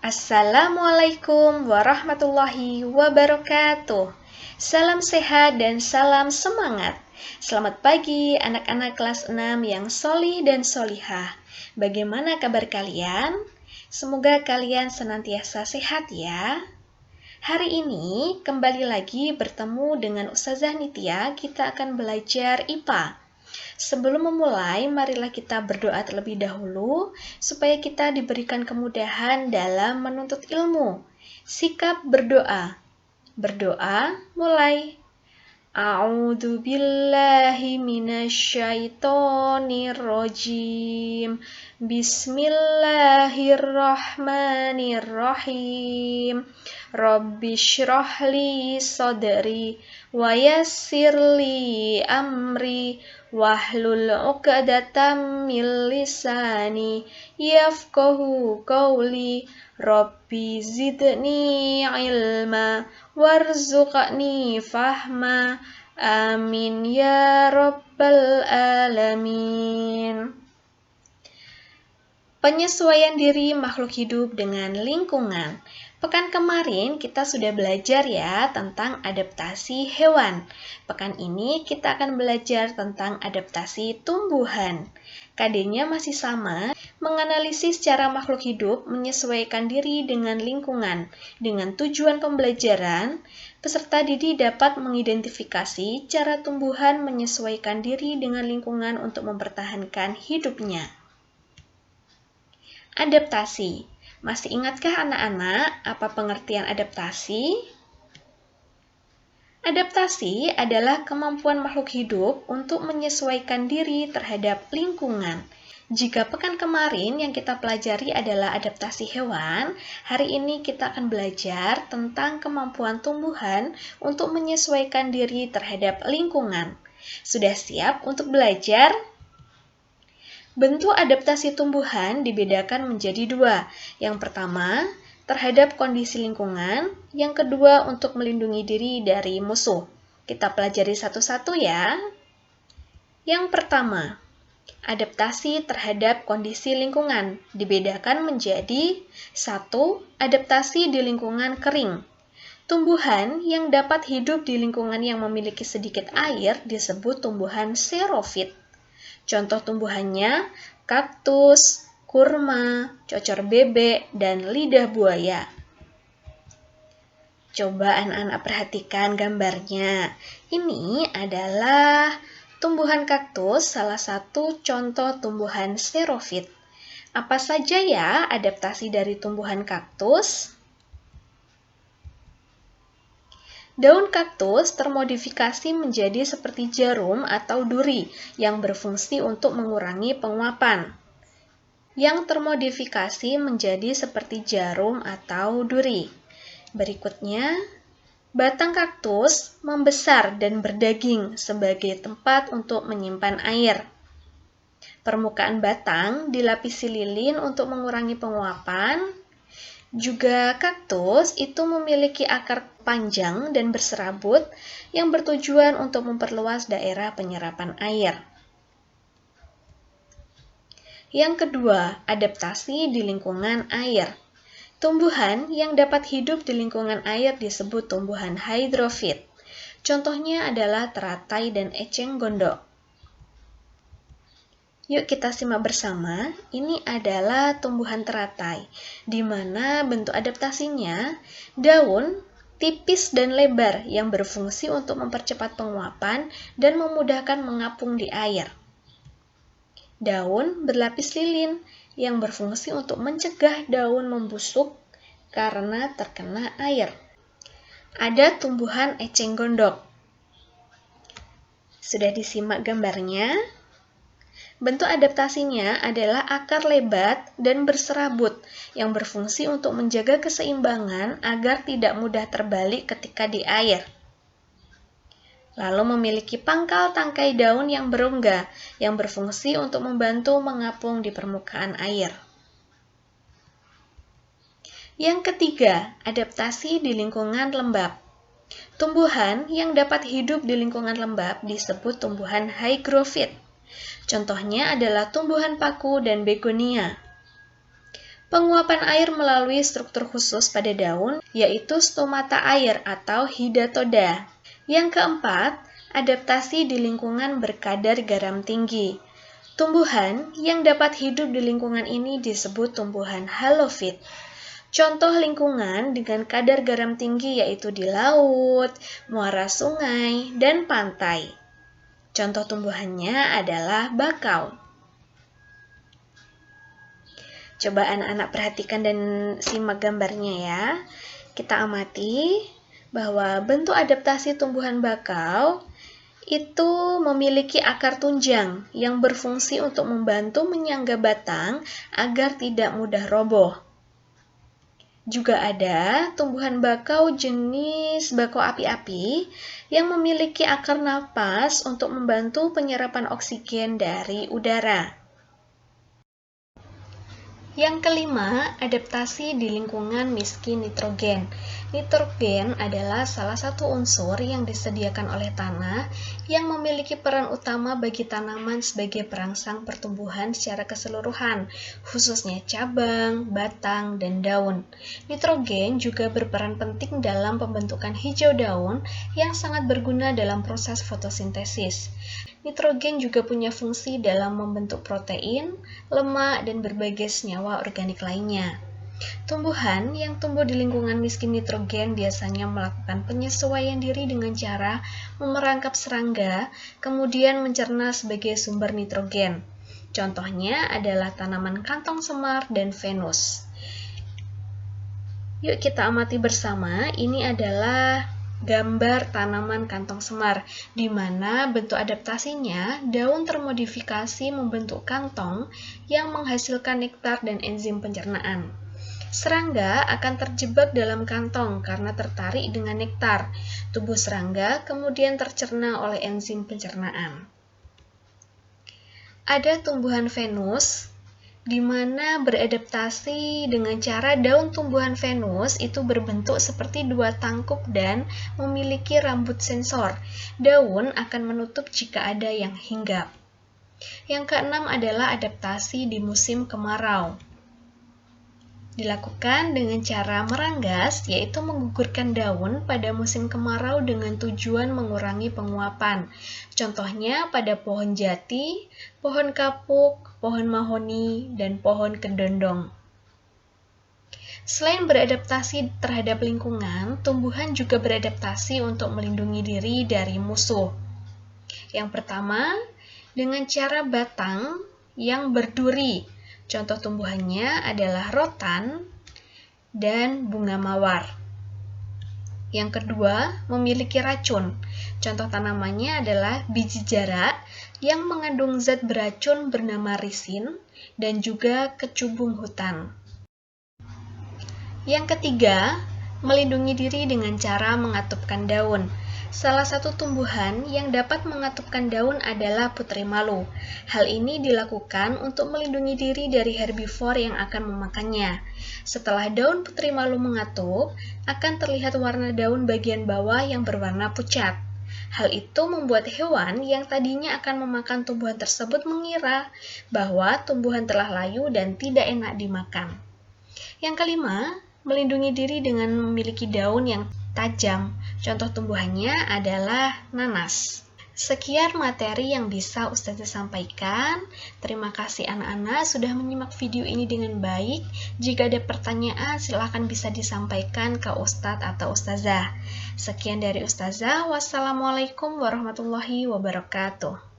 Assalamualaikum warahmatullahi wabarakatuh. Salam sehat dan salam semangat. Selamat pagi anak-anak kelas 6 yang solih dan solihah. Bagaimana kabar kalian? Semoga kalian senantiasa sehat ya. Hari ini kembali lagi bertemu dengan Ustazah Nitya, kita akan belajar IPA. Sebelum memulai, marilah kita berdoa terlebih dahulu supaya kita diberikan kemudahan dalam menuntut ilmu. Sikap berdoa. Berdoa mulai. A'udzu billahi minasyaitonir rajim. Bismillahirrahmanirrahim. Rabbi shrah li sadri wa yassir li amri wahlul 'uqdatam min lisani yafqahu qawli. Rabbi zidni ilma warzuqni fahma. Amin ya rabbal alamin. Penyesuaian diri makhluk hidup dengan lingkungan. Pekan kemarin kita sudah belajar ya tentang adaptasi hewan. Pekan ini kita akan belajar tentang adaptasi tumbuhan. KD-nya masih sama, menganalisis cara makhluk hidup menyesuaikan diri dengan lingkungan. Dengan tujuan pembelajaran, peserta didik dapat mengidentifikasi cara tumbuhan menyesuaikan diri dengan lingkungan untuk mempertahankan hidupnya. Adaptasi. Masih ingatkah anak-anak apa pengertian adaptasi? Adaptasi adalah kemampuan makhluk hidup untuk menyesuaikan diri terhadap lingkungan. Jika pekan kemarin yang kita pelajari adalah adaptasi hewan, hari ini kita akan belajar tentang kemampuan tumbuhan untuk menyesuaikan diri terhadap lingkungan. Sudah siap untuk belajar? Bentuk adaptasi tumbuhan dibedakan menjadi dua. Yang pertama, terhadap kondisi lingkungan, yang kedua untuk melindungi diri dari musuh. Kita pelajari satu-satu ya. Yang pertama, adaptasi terhadap kondisi lingkungan dibedakan menjadi 1. Adaptasi di lingkungan kering. Tumbuhan yang dapat hidup di lingkungan yang memiliki sedikit air disebut tumbuhan xerofit. Contoh tumbuhannya kaktus, kurma, cocor bebek, dan lidah buaya. Coba anak-anak perhatikan gambarnya. Ini adalah tumbuhan kaktus, salah satu contoh tumbuhan xerofit. Apa saja ya adaptasi dari tumbuhan kaktus? Daun kaktus termodifikasi menjadi seperti jarum atau duri yang berfungsi untuk mengurangi penguapan. Yang termodifikasi menjadi seperti jarum atau duri. Berikutnya, batang kaktus membesar dan berdaging sebagai tempat untuk menyimpan air. Permukaan batang dilapisi lilin untuk mengurangi penguapan. Juga kaktus itu memiliki akar panjang dan berserabut yang bertujuan untuk memperluas daerah penyerapan air. Yang kedua, adaptasi di lingkungan air. Tumbuhan yang dapat hidup di lingkungan air disebut tumbuhan hidrofit. Contohnya adalah teratai dan eceng gondok. Yuk kita simak bersama, ini adalah tumbuhan teratai, di mana bentuk adaptasinya daun tipis dan lebar yang berfungsi untuk mempercepat penguapan dan memudahkan mengapung di air. Daun berlapis lilin yang berfungsi untuk mencegah daun membusuk karena terkena air. Ada tumbuhan eceng gondok. Sudah disimak gambarnya? Bentuk adaptasinya adalah akar lebat dan berserabut yang berfungsi untuk menjaga keseimbangan agar tidak mudah terbalik ketika di air. Lalu memiliki pangkal tangkai daun yang berongga yang berfungsi untuk membantu mengapung di permukaan air. Yang ketiga, adaptasi di lingkungan lembab. Tumbuhan yang dapat hidup di lingkungan lembab disebut tumbuhan hygrofit. Contohnya adalah tumbuhan paku dan begonia. Penguapan air melalui struktur khusus pada daun, yaitu stomata air atau hidatoda. Yang keempat, adaptasi di lingkungan berkadar garam tinggi. Tumbuhan yang dapat hidup di lingkungan ini disebut tumbuhan halofit. Contoh lingkungan dengan kadar garam tinggi yaitu di laut, muara sungai, dan pantai. Contoh tumbuhannya adalah bakau. Coba anak-anak perhatikan dan simak gambarnya ya. Kita amati bahwa bentuk adaptasi tumbuhan bakau itu memiliki akar tunjang yang berfungsi untuk membantu menyangga batang agar tidak mudah roboh. Juga ada tumbuhan bakau jenis bakau api-api yang memiliki akar napas untuk membantu penyerapan oksigen dari udara. Yang kelima, adaptasi di lingkungan miskin nitrogen. Nitrogen adalah salah satu unsur yang disediakan oleh tanah yang memiliki peran utama bagi tanaman sebagai perangsang pertumbuhan secara keseluruhan, khususnya cabang, batang, dan daun. Nitrogen juga berperan penting dalam pembentukan hijau daun yang sangat berguna dalam proses fotosintesis. Nitrogen juga punya fungsi dalam membentuk protein, lemak, dan berbagai senyawa organik lainnya. Tumbuhan yang tumbuh di lingkungan miskin nitrogen biasanya melakukan penyesuaian diri dengan cara memerangkap serangga, kemudian mencerna sebagai sumber nitrogen. Contohnya adalah tanaman kantong semar dan Venus. Yuk kita amati bersama, ini adalah gambar tanaman kantong semar, di mana bentuk adaptasinya daun termodifikasi membentuk kantong yang menghasilkan nektar dan enzim pencernaan. Serangga akan terjebak dalam kantong karena tertarik dengan nektar. Tubuh serangga kemudian tercerna oleh enzim pencernaan. Ada tumbuhan Venus, di mana beradaptasi dengan cara daun tumbuhan Venus itu berbentuk seperti dua tangkup dan memiliki rambut sensor. Daun akan menutup jika ada yang hinggap. Yang keenam adalah adaptasi di musim kemarau. Dilakukan dengan cara meranggas, yaitu menggugurkan daun pada musim kemarau dengan tujuan mengurangi penguapan. Contohnya pada pohon jati, pohon kapuk, pohon mahoni, dan pohon kedondong. Selain beradaptasi terhadap lingkungan, tumbuhan juga beradaptasi untuk melindungi diri dari musuh. Yang pertama, dengan cara batang yang berduri. Contoh tumbuhannya adalah rotan dan bunga mawar. Yang kedua, memiliki racun. Contoh tanamannya adalah biji jarak yang mengandung zat beracun bernama risin dan juga kecubung hutan. Yang ketiga, melindungi diri dengan cara mengatupkan daun. Salah satu tumbuhan yang dapat mengatupkan daun adalah putri malu. Hal ini dilakukan untuk melindungi diri dari herbivor yang akan memakannya. Setelah daun putri malu mengatup, akan terlihat warna daun bagian bawah yang berwarna pucat. Hal itu membuat hewan yang tadinya akan memakan tumbuhan tersebut mengira bahwa tumbuhan telah layu dan tidak enak dimakan. Yang kelima, melindungi diri dengan memiliki daun yang tajam. Contoh tumbuhannya adalah nanas. Sekian materi yang bisa Ustazah sampaikan. Terima kasih anak-anak sudah menyimak video ini dengan baik. Jika ada pertanyaan, silakan bisa disampaikan ke Ustadz atau Ustazah. Sekian dari Ustazah. Wassalamualaikum warahmatullahi wabarakatuh.